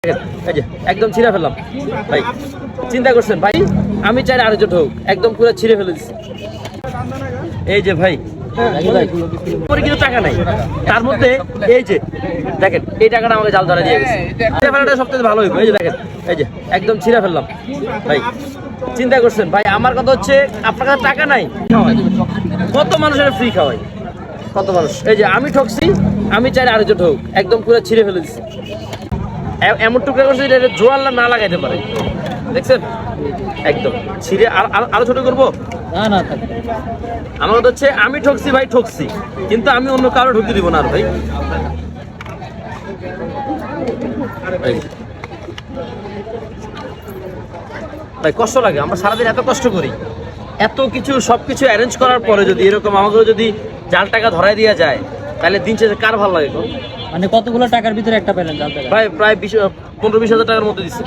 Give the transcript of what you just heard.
এই যে একদম ছিঁড়ে ফেললাম ভাই। চিন্তা করছেন ভাই, আমি চাই আরেকজন হোক, একদম পুরো ছিঁড়ে ফেলে দিচ্ছি। এই যে ভাই পরে কিন্তু টাকা নাই, তার মধ্যে এই যে দেখেন এই টাকাটা আমাকে জাল ধরা দিয়ে গেছে। ফেলাটা সবথেকে ভালো হইব। এই যে দেখেন, এই যে একদম ছিঁড়ে ফেললাম ভাই। চিন্তা করছেন ভাই, আমার কথা হচ্ছে আপনার কাছে টাকা নাই, কত মানুষের ফ্রি খাওয়াই, কত মানুষ। এই যে আমি ঠকছি, আমি চাই আরেকজন হোক, একদম পুরো ছিঁড়ে ফেলে দিচ্ছি। এমন টুকরা করছে এটা জোয়ার না লাগাইতে পারে, দেখছেন একদম ছিঁড়ে। আরো ছোট করবো না না আমার কথা হচ্ছে আমি ঠকছি ভাই, ঠকছি, কিন্তু আমি অন্য কারো ঢুকতে দিব না আর ভাই। ভাই কষ্ট লাগে, আমরা সারাদিন এত কষ্ট করি, এত কিছু সবকিছু অ্যারেঞ্জ করার পরে যদি এরকম আমাকে যদি জাল টাকা ধরাই দেওয়া যায়, তাহলে দিন শেষে কার ভালো লাগে? মানে কতগুলো টাকার ভিতরে একটা পেলেন জাল টাকা? ভাই প্রায় 15-20 হাজার টাকার মধ্যে দিচ্ছে।